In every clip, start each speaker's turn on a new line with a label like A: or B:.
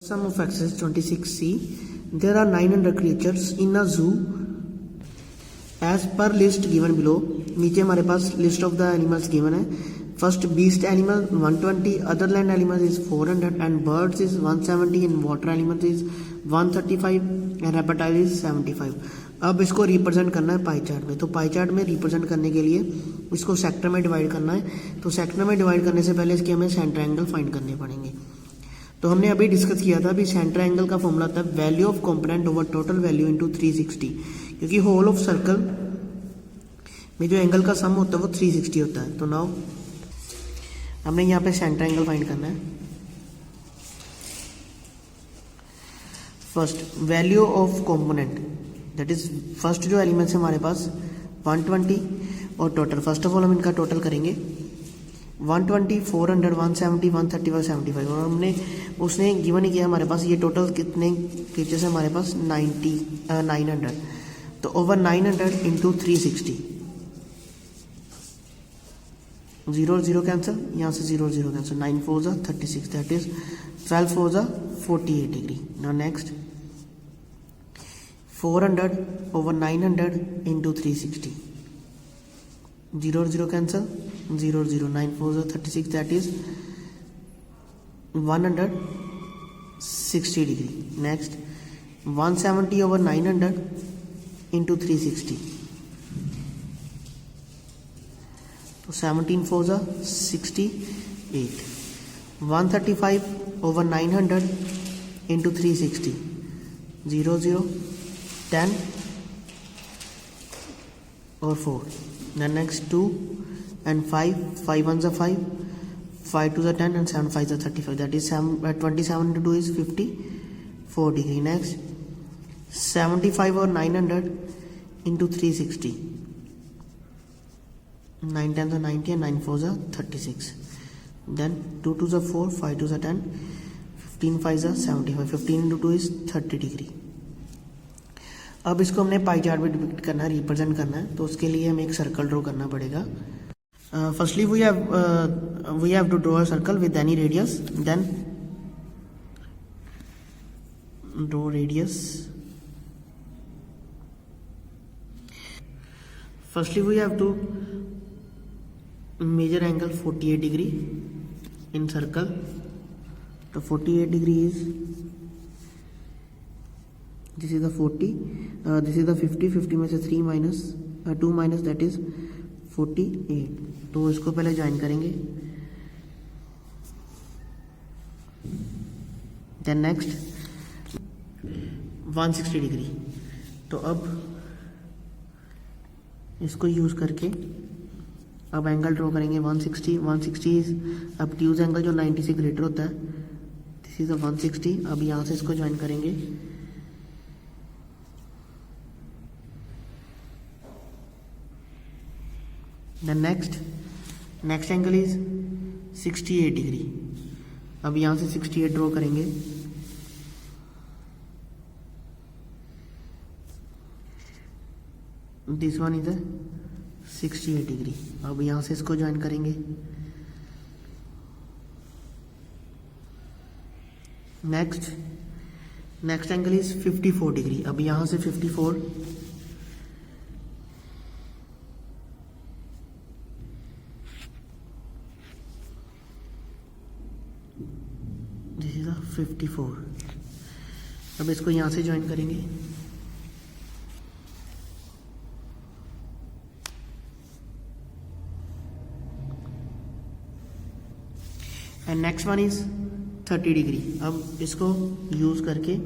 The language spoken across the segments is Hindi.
A: Sum of exercise 26C. There are 900 creatures in a zoo as per list given below. नीचे हमारे पास list of the animals given है. First beast animal 120, other land animals is 400 and birds is 170 and water animals is 135 and reptile is 75. अब इसको रिप्रेजेंट करना है पाई चार्ट में. तो पाई चार्ट में रिप्रेजेंट करने के लिए इसको सेक्टर में डिवाइड करना है. तो सेक्टर में डिवाइड करने से पहले इसके हमें सेंटर एंगल फाइंड करने पड़ेंगे. तो हमने अभी डिस्कस किया था अभी सेंटर एंगल का फॉर्मूला था value of component over total value into 360, क्योंकि होल ऑफ सर्कल में जो एंगल का सम होता है वो 360 होता है. तो नाउ हमने यहाँ पे सेंटर एंगल फाइंड करना है. First value of component that is first जो एलिमेंट्स है हमारे पास 120 और टोटल. फर्स्ट ऑफ ऑल हम इनका टोटल करेंगे 120, 400, 170, 135, 75 और हमने उसने गिवन ही किया हमारे पास ये टोटल कितने क्रीचर्स है हमारे पास 900. तो ओवर 900 इंटू 360, 0 0 कैंसिल, यहाँ से 0 0 कैंसिल, 9 4 जा 36 दैट इज 12 4 जा 48 degree. Now next 400 over 900 into 360, 0 0 cancel, 0 0 9 4 0 36 that is 160 degree. Next 170 over 900 into 360, so 17 4 0 68. 135 over 900 into 360, 0 0 10 or 4. Then next 2 and 5, 5 1s are 5, 5 2s are 10 and 7 5s are 35. That is 27 into 2 is 54 degree. Next 75 or 900 into 360, 9 10s are 90 and 9 4s are 36. Then 2 2s are 4, 5 2s are 10, 15 5s are 75. 15 into 2 is 30 degree. अब इसको हमने पाई चार्ट में डिपिक्ट करना है, रिप्रेजेंट करना है. तो उसके लिए हमें एक सर्कल ड्रॉ करना पड़ेगा. Firstly we have to draw a circle with any radius. Then draw radius. Firstly we have to measure angle 48 degree in circle. तो 48 degree is this is the 40, this is the 50 में से 3 minus 2 minus that is 48. तो इसको पहले ज्वाइन करेंगे. then next 160 degree. तो अब इसको यूज करके अब एंगल ड्रॉ करेंगे 160 इज obtuse एंगल जो 90 से ग्रेटर होता है. This is 160. अब यहाँ से इसको ज्वाइन करेंगे. The next angle is 68 degree. अब यहाँ से 68 ड्रॉ करेंगे. This one is 68 degree. अब यहाँ से इसको ज्वाइन करेंगे. Next angle is 54 degree. अब यहाँ से 54, दिस इज 54. अब इसको यहाँ से ज्वाइन करेंगे. And next one is 30 degree. अब इसको यूज करके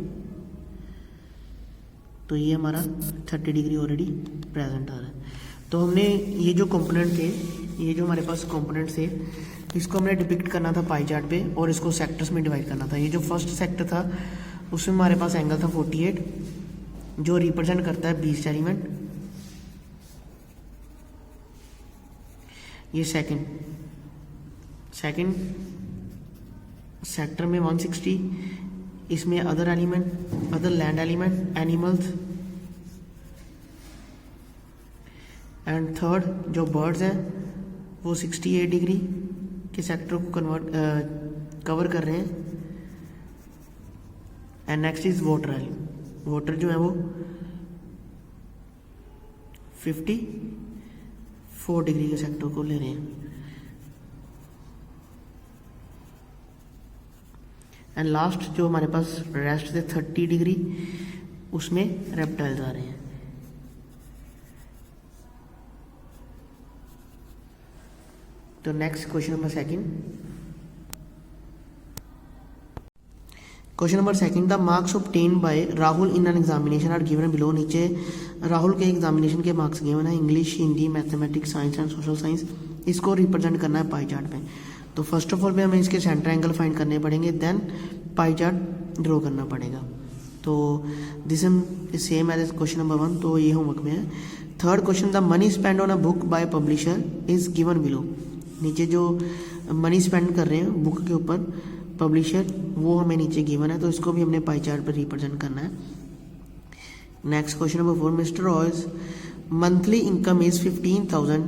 A: तो ये हमारा 30 डिग्री ऑलरेडी प्रेजेंट आ रहा है. तो हमने ये जो कंपोनेंट थे, ये जो हमारे पास कंपोनेंट थे, इसको हमने डिपिक्ट करना था पाई चार्ट पे और इसको सेक्टर्स में डिवाइड करना था. ये जो फर्स्ट सेक्टर था उसमें हमारे पास एंगल था 48 जो रिप्रेजेंट करता है बीस्ट एलिमेंट. ये सेकंड सेक्टर में 160, इसमें other element, other land element, animals and third जो बर्ड्स हैं वो 68 डिग्री के सेक्टर को कवर कर रहे हैं. And next is water. Water जो है वो 54 डिग्री के सेक्टर को ले रहे हैं। एंड लास्ट जो हमारे पास रेस्ट थे 30 डिग्री, उसमें रेप्टाइल्स आ रहे हैं। तो next question number second. Question number second, the marks obtained by Rahul in an examination are given below. नीचे राहुल के एग्जामिनेशन के मार्क्स गिवन है, English, Hindi, mathematics, science and social science. इसको रिप्रेजेंट करना है पाई चार्ट में। तो फर्स्ट ऑफ ऑल हमें इसके सेंटर एंगल फाइंड करने पड़ेंगे, देन पाई चार्ट ड्रॉ करना पड़ेगा। तो this is same as question number 1, तो ये होमवर्क में है। Third question, the money spend on a book by publisher is given below. नीचे जो मनी स्पेंड कर रहे हैं बुक के ऊपर पब्लिशर, वो हमें नीचे गिवन है, तो इसको भी हमने पाई चार्ट पर रिप्रेजेंट करना है। Next question number 4, mister Roy's monthly income is 15,000।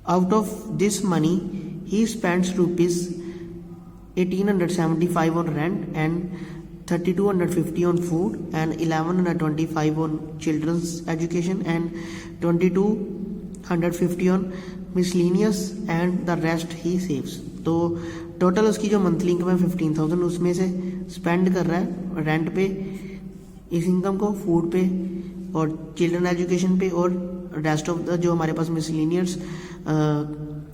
A: Out of this money he spends rupees 1875 on rent and 3250 on food and 1125 on children's education and 2250 on miscellaneous and the rest he saves। तो टोटल उसकी जो मंथली इनकम है 15,000, उसमें से स्पेंड कर रहा है रेंट पे इस इनकम को, फूड पे और चिल्ड्रन एजुकेशन पे, और रेस्ट ऑफ द जो हमारे पास मिसलिनियस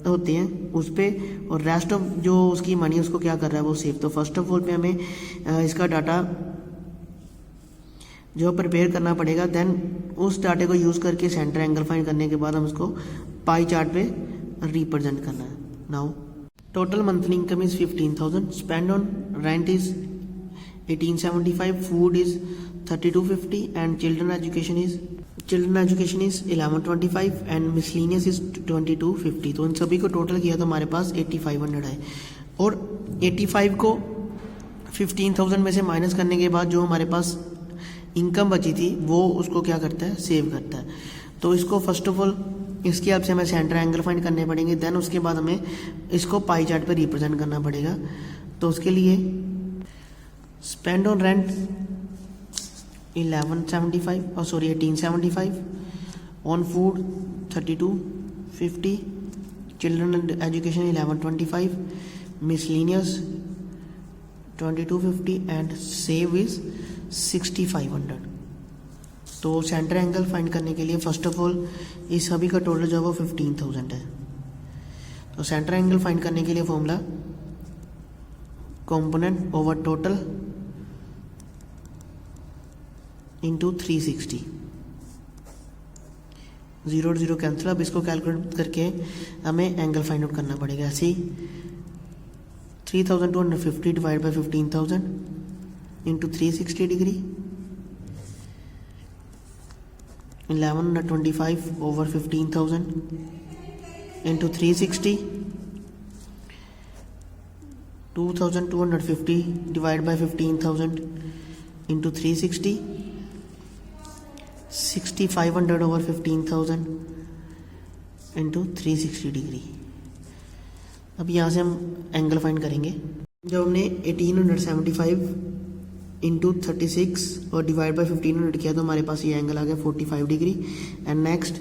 A: होते हैं उस पे, और रेस्ट ऑफ जो उसकी मनी उसको क्या कर रहा है वो सेव। तो फर्स्ट ऑफ ऑल पे हमें इसका डाटा जो प्रिपेयर करना पड़ेगा, देन उस डाटे को यूज़ करके सेंटर एंगल फाइंड करने के बाद हम उसको पाई चार्ट पे रिप्रेजेंट करना है। Now total monthly income is 15,000, spend on rent is 1875, food is 3250 and children education is 1125 and miscellaneous is 2250। तो इन सभी को टोटल किया तो हमारे पास 8500 है, और 85 को 15,000 में से माइनस करने के बाद जो हमारे पास इनकम बची थी वो उसको क्या करता है, सेव करता है। तो इसको फर्स्ट ऑफ ऑल इसकी हेल्प से हमें सेंटर एंगल फाइंड करने पड़ेंगे, देन उसके बाद हमें इसको पाई चार्ट पे रिप्रेजेंट करना पड़ेगा। तो उसके लिए spend on rent 1875, on food 3250, children education 1125, miscellaneous 2250 and save is 6500। तो सेंटर एंगल फाइंड करने के लिए फर्स्ट ऑफ ऑल इस सभी का टोटल जो है वो 15,000 है। तो सेंटर एंगल फाइंड करने के लिए formula component over total into 360, 0 और 0 कैंसिल। अब इसको कैलकुलेट करके हमें एंगल फाइंड आउट करना पड़ेगा। ऐसे 3250 divide by 15,000 into 360 degree, 1125 over 15,000 into 360, 2250 divide by 15,000 into 360, 6500 over 15,000 into 360 degree. अब यहाँ से हम एंगल फाइंड करेंगे। जब हमने 1875 इंटू 36 और डिवाइड बाई 1500 किया तो हमारे पास ये एंगल आ गया 45 डिग्री। एंड नेक्स्ट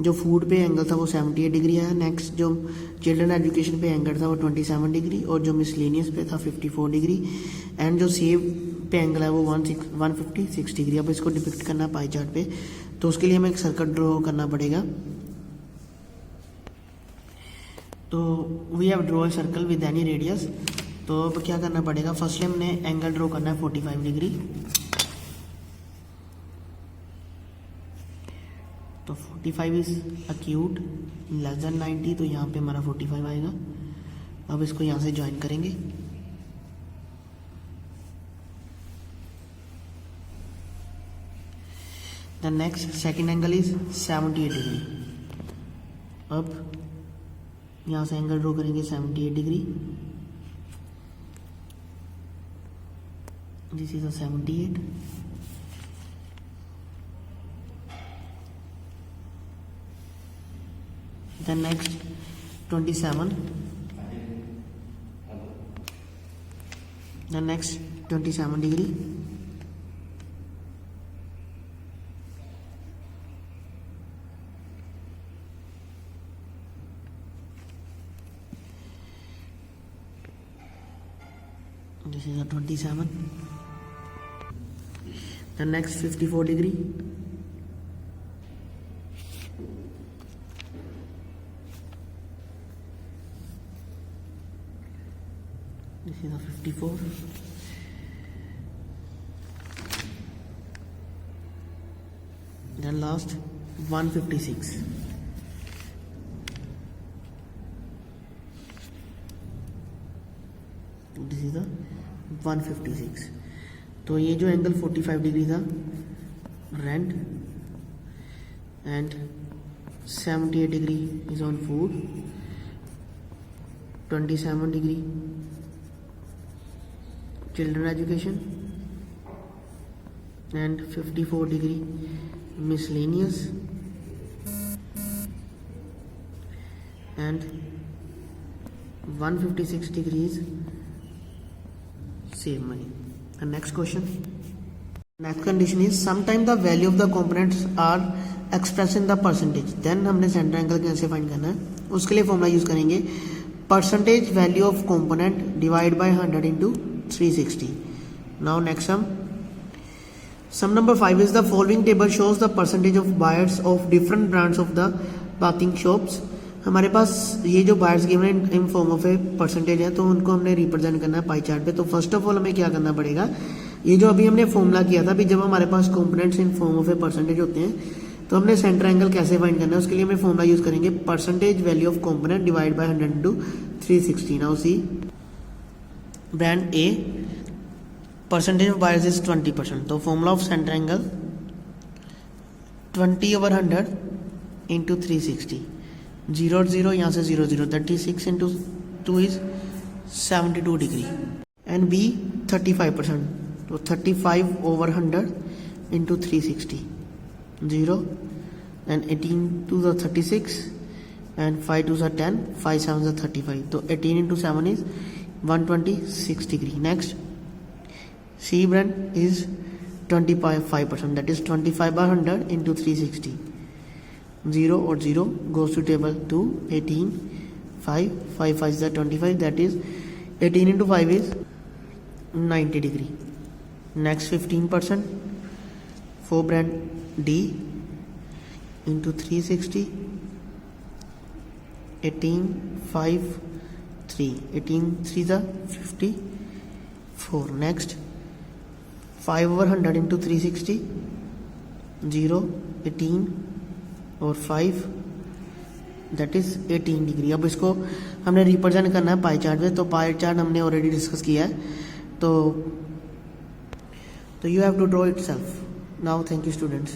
A: जो फूड पे एंगल था वो 78 डिग्री है। नेक्स्ट जो चिल्ड्रन एजुकेशन पे एंगल था वो 27 डिग्री, और जो मिसलेनियस पे था 54 डिग्री, एंड जो सेव पे एंगल है वो 156 डिग्री। अब इसको डिपिक्ट करना है पाई चार्ट पे, तो उसके लिए हमें एक सर्कल ड्रॉ करना पड़ेगा। तो we have draw a circle with any radius. तो अब क्या करना पड़ेगा, फर्स्टली हमने एंगल ड्रॉ करना है 45 डिग्री। तो 45 इज अक्यूट लेस देन 90, तो यहाँ पे हमारा 45 आएगा। अब इसको यहाँ से ज्वाइन करेंगे। The next second angle is 78 degree. अब यहाँ से एंगल ड्रॉ करेंगे 78 degree. This is a 78। Then next 27, then next 27 degree, this is a 27, then next 54 degree, this is a 54, then last 156, this is the 156। तो ये जो एंगल 45 डिग्री था rent and 78 degree is on food, 27 degree children education and 54 degree miscellaneous and 156 degrees save money. And next question, next condition is sometime the value of the components are expressed in the percentage, then हमने सेंटर एंगल कैसे फाइंड करना है, उसके लिए फॉर्मूला यूज करेंगे percentage value of component divide by 100 into 360। Now next Sum number 5 is the following table shows the percentage of buyers of different brands of the bathing shops। हमारे पास ये जो बायर्स गिवन है इन फॉर्म ऑफ ए परसेंटेज है, तो उनको हमने रिप्रेजेंट करना है पाई चार्ट पे। तो फर्स्ट ऑफ ऑल हमें क्या करना पड़ेगा, ये जो अभी हमने फॉर्मूला किया था, अभी जब हमारे पास components in form of a percentage होते हैं तो हमने सेंटर एंगल कैसे फाइंड करना है, उसके लिए हमें फॉर्मूला यूज करेंगे percentage value of component divide by 100 into 360। Now see brand A percentage of buyers is 20%, तो formula of center angle 20/100 into 360, 0 0 यहाँ से 0 0, 36 into 2 is 72 degree, and B 35%, तो 35/100 into 360, 0 and 18 to the 36 and 5 to the 10, 5 7 the 35, तो 18 into 7 is 126 degree. Next C brand is 25%, that is 25/100 into 360, 0 or 0 goes to table 2, 18, 5 5 is the 25, that is 18 into 5 is 90 degree. Next 15% for brand D into 360, 18 5 3, 18 3 the 54. Next 5/100 into 360, 0 18 और 5, दैट इज 18 डिग्री। अब इसको हमने रिप्रेजेंट करना है पाई चार्ट में, तो पाई चार्ट हमने ऑलरेडी डिस्कस किया है, तो you have to draw itself. Now thank you students.